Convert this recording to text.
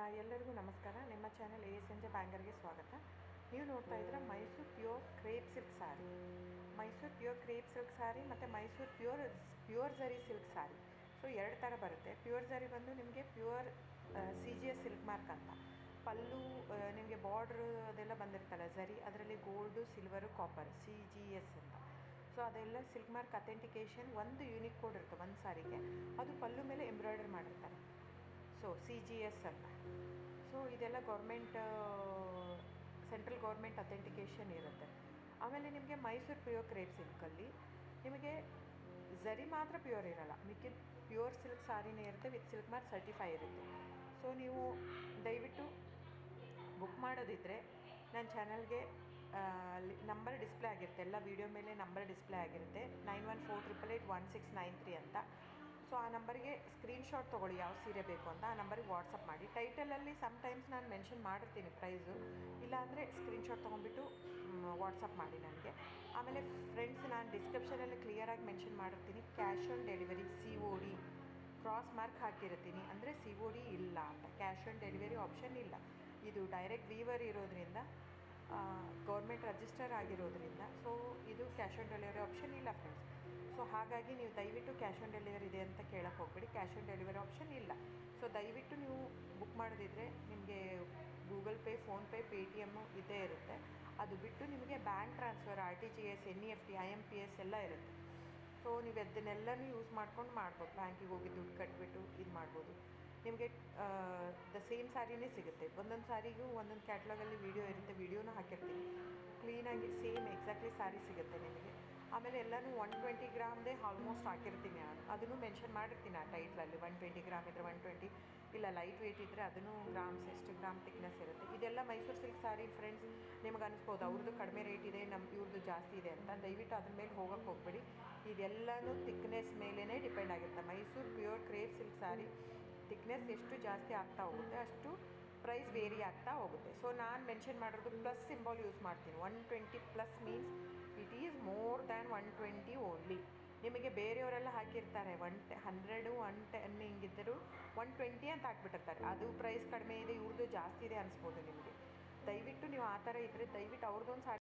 ಎಲ್ಲರಿಗೂ ನಮಸ್ಕಾರ. ನಿಮ್ಮ ಚಾನೆಲ್ ASNJ ಬ್ಯಾಂಗರ್ಗೆ ಸ್ವಾಗತ. ನೀವು ನೋಡ್ತಾ ಇದ್ದೀರಾ ಮೈಸೂರು ಪ್ಯೂರ್ ಕ್ರೇಪ್ ಸಿಲ್ಕ್ ಸಾರಿ. ಮೈಸೂರು ಪ್ಯೂರ್ ಕ್ರೇಪ್ ಸಿಲ್ಕ್ ಸಾರಿ ಮತ್ತು ಮೈಸೂರು ಪ್ಯೂರ್ ಝರಿ ಸಿಲ್ಕ್ ಸಾರಿ. ಸೊ ಎರಡು ಥರ ಬರುತ್ತೆ. ಪ್ಯೂರ್ ಝರಿ ಬಂದು ನಿಮಗೆ ಪ್ಯೂರ್ CGS ಸಿಲ್ಕ್ ಮಾರ್ಕ್ ಅಂತ. ಪಲ್ಲು ನಿಮಗೆ ಬಾರ್ಡ್ರು ಅದೆಲ್ಲ ಬಂದಿರ್ತಲ್ಲ ಝರಿ, ಅದರಲ್ಲಿ ಗೋಲ್ಡು, ಸಿಲ್ವರು, ಕಾಪರ್ CGS ಅಂತ. ಸೊ ಅದೆಲ್ಲ ಸಿಲ್ಕ್ ಮಾರ್ಕ್ ಅಥೆಂಟಿಕೇಷನ್ ಒಂದು ಯೂನಿಕ್ ಕೋಡ್ ಇರುತ್ತೆ ಒಂದು ಸಾರಿಗೆ. ಅದು ಪಲ್ಲು ಮೇಲೆ ಎಂಬ್ರಾಯ್ಡರ್ ಮಾಡಿರ್ತಾರೆ. ಸೊ CGS ಅಂತ. ಸೊ ಇದೆಲ್ಲ ಸೆಂಟ್ರಲ್ ಗೌರ್ಮೆಂಟ್ ಅಥೆಂಟಿಕೇಷನ್ ಇರುತ್ತೆ. ಆಮೇಲೆ ನಿಮಗೆ ಮೈಸೂರು ಪ್ಯೂರ್ ಕ್ರೇಪ್ ಸಿಲ್ಕಲ್ಲಿ ನಿಮಗೆ ಝರಿ ಮಾತ್ರ ಪ್ಯೂರ್ ಇರೋಲ್ಲ, ಮಿಕ್ಕಿದ ಪ್ಯೂರ್ ಸಿಲ್ಕ್ ಸಾರಿನೇ ಇರುತ್ತೆ, ವಿತ್ ಸಿಲ್ಕ್ ಮಾರ್ಕ್ ಸರ್ಟಿಫೈ ಇರುತ್ತೆ. ಸೊ ನೀವು ದಯವಿಟ್ಟು ಬುಕ್ ಮಾಡೋದಿದ್ದರೆ ನನ್ನ ಚಾನಲ್ಗೆ ನಂಬರ್ ಡಿಸ್ಪ್ಲೇ ಆಗಿರುತ್ತೆ, ಎಲ್ಲ ವೀಡಿಯೋ ಮೇಲೆ ನಂಬರ್ ಡಿಸ್ಪ್ಲೇ ಆಗಿರುತ್ತೆ, 9148881693 ಅಂತ. ಸೊ ಆ ನಂಬರಿಗೆ ಸ್ಕ್ರೀನ್ಶಾಟ್ ತೊಗೊಳ್ಳಿ ಯಾವ ಸೀರೆ ಬೇಕು ಅಂತ, ಆ ನಂಬರಿಗೆ ವಾಟ್ಸಪ್ ಮಾಡಿ. ಟೈಟಲಲ್ಲಿ ಸಮ್ಟೈಮ್ಸ್ ನಾನು ಮೆನ್ಷನ್ ಮಾಡಿರ್ತೀನಿ ಪ್ರೈಸು, ಇಲ್ಲಾಂದರೆ ಸ್ಕ್ರೀನ್ಶಾಟ್ ತೊಗೊಂಡ್ಬಿಟ್ಟು ವಾಟ್ಸಪ್ ಮಾಡಿ ನನಗೆ. ಆಮೇಲೆ ಫ್ರೆಂಡ್ಸ್, ನಾನು ಡಿಸ್ಕ್ರಿಪ್ಷನಲ್ಲಿ ಕ್ಲಿಯರಾಗಿ ಮೆನ್ಷನ್ ಮಾಡಿರ್ತೀನಿ, cash on delivery COD cross mark ಹಾಕಿರ್ತೀನಿ, ಅಂದರೆ COD ಇಲ್ಲ ಅಂತ, ಕ್ಯಾಶ್ ಆನ್ ಡೆಲಿವರಿ ಆಪ್ಷನ್ ಇಲ್ಲ. ಇದು ಡೈರೆಕ್ಟ್ ವೀವರ್ ಇರೋದ್ರಿಂದ, ಗೌರ್ಮೆಂಟ್ ರಿಜಿಸ್ಟರ್ ಆಗಿರೋದ್ರಿಂದ, ಸೊ ಇದು ಕ್ಯಾಶ್ ಆನ್ ಡೆಲಿವರಿ ಆಪ್ಷನ್ ಇಲ್ಲ ಫ್ರೆಂಡ್ಸ್. ಸೊ ಹಾಗಾಗಿ ನೀವು ದಯವಿಟ್ಟು ಕ್ಯಾಶ್ ಆನ್ ಡೆಲಿವರಿ ಇದೆ ಅಂತ ಕೇಳಕ್ಕೆ ಹೋಗ್ಬೇಡಿ, ಕ್ಯಾಶ್ ಆನ್ ಡೆಲಿವರಿ ಆಪ್ಷನ್ ಇಲ್ಲ. ಸೊ ದಯವಿಟ್ಟು ನೀವು ಬುಕ್ ಮಾಡೋದಿದ್ದರೆ ನಿಮಗೆ ಗೂಗಲ್ ಪೇ, ಫೋನ್ಪೇ, Paytm ಇದ್ದೇ ಇರುತ್ತೆ. ಅದು ಬಿಟ್ಟು ನಿಮಗೆ bank transfer, RTGS, NEFT, IMPS ಎಲ್ಲ ಇರುತ್ತೆ. ಸೊ ನೀವು ಅದನ್ನೆಲ್ಲನೂ ಯೂಸ್ ಮಾಡ್ಬೋದು. ಬ್ಯಾಂಕಿಗೆ ಹೋಗಿ ದುಡ್ಡು ಕಟ್ಬಿಟ್ಟು ಇದು ಮಾಡ್ಬೋದು. ನಿಮಗೆ ದ ಸೇಮ್ ಸಾರಿನೇ ಸಿಗುತ್ತೆ. ಒಂದೊಂದು ಸಾರಿಗೂ ಒಂದೊಂದು ಕ್ಯಾಟ್ಲಾಗಲ್ಲಿ ವೀಡಿಯೋ ಇರುತ್ತೆ, ವೀಡಿಯೋನೂ ಹಾಕಿರ್ತೀನಿ. ಕ್ಲೀನಾಗಿ ಸೇಮ್ ಎಕ್ಸಾಕ್ಟ್ಲಿ ಸಾರಿ ಸಿಗುತ್ತೆ ನಿಮಗೆ. ಆಮೇಲೆ ಎಲ್ಲನೂ 120 ಗ್ರಾಮ್ದೇ ಆಲ್ಮೋಸ್ಟ್ ಹಾಕಿರ್ತೀನಿ ನಾನು, ಅದನ್ನು ಮೆನ್ಷನ್ ಮಾಡಿರ್ತೀನಿ ಆ ಟೈಟ್ಲಲ್ಲಿ. 120 ಗ್ರಾಮ್ ಇದ್ದರೆ 120, ಇಲ್ಲ ಲೈಟ್ ವೆಯ್ಟ್ ಇದ್ದರೆ ಅದನ್ನು ಗ್ರಾಮ್ಸ್ ಎಷ್ಟು ಗ್ರಾಮ್ ಥಿಕ್ನೆಸ್ ಇರುತ್ತೆ. ಇದೆಲ್ಲ ಮೈಸೂರು ಸಿಲ್ಕ್ ಸಾರಿ ಫ್ರೆಂಡ್ಸ್. ನಿಮ್ಗೆ ಅನಿಸ್ಬೋದು ಅವ್ರದ್ದು ಕಡಿಮೆ ರೇಟ್ ಇದೆ, ಇವ್ರದ್ದು ಜಾಸ್ತಿ ಇದೆ ಅಂತ. ದಯವಿಟ್ಟು ಅದ್ರ ಮೇಲೆ ಹೋಗೋಕ್ಕೆ ಹೋಗ್ಬೇಡಿ. ಇದೆಲ್ಲನೂ ಥಿಕ್ನೆಸ್ ಮೇಲೇ ಡಿಪೆಂಡ್ ಆಗಿರುತ್ತೆ. ಮೈಸೂರು ಪ್ಯೂರ್ ಕ್ರೇಪ್ ಸಿಲ್ಕ್ ಸಾರಿ ಥಿಕ್ನೆಸ್ ಎಷ್ಟು ಜಾಸ್ತಿ ಆಗ್ತಾ ಹೋಗುತ್ತೆ ಅಷ್ಟು ಪ್ರೈಸ್ ವೇರಿ ಆಗ್ತಾ ಹೋಗುತ್ತೆ. ಸೊ ನಾನು ಮೆನ್ಷನ್ ಮಾಡಿರೋದು ಪ್ಲಸ್ ಸಿಂಬಲ್ ಯೂಸ್ ಮಾಡ್ತೀನಿ. 120 plus means it is more than 120 only. ನಿಮಗೆ ಬೇರೆಯವರೆಲ್ಲ ಹಾಕಿರ್ತಾರೆ 100, 110 ಹಿಂಗಿದ್ದರೂ 120 ಅಂತ ಹಾಕ್ಬಿಟ್ಟಿರ್ತಾರೆ. ಅದು ಪ್ರೈಸ್ ಕಡಿಮೆ ಇದೆ, ಇವ್ರದ್ದು ಜಾಸ್ತಿ ಇದೆ ಅನಿಸ್ಬೋದು ನಿಮಗೆ. ದಯವಿಟ್ಟು ನೀವು ಆ ಥರ ಇದ್ದರೆ ದಯವಿಟ್ಟು ಅವ್ರದ್ದೊಂದು ಸಾರಿ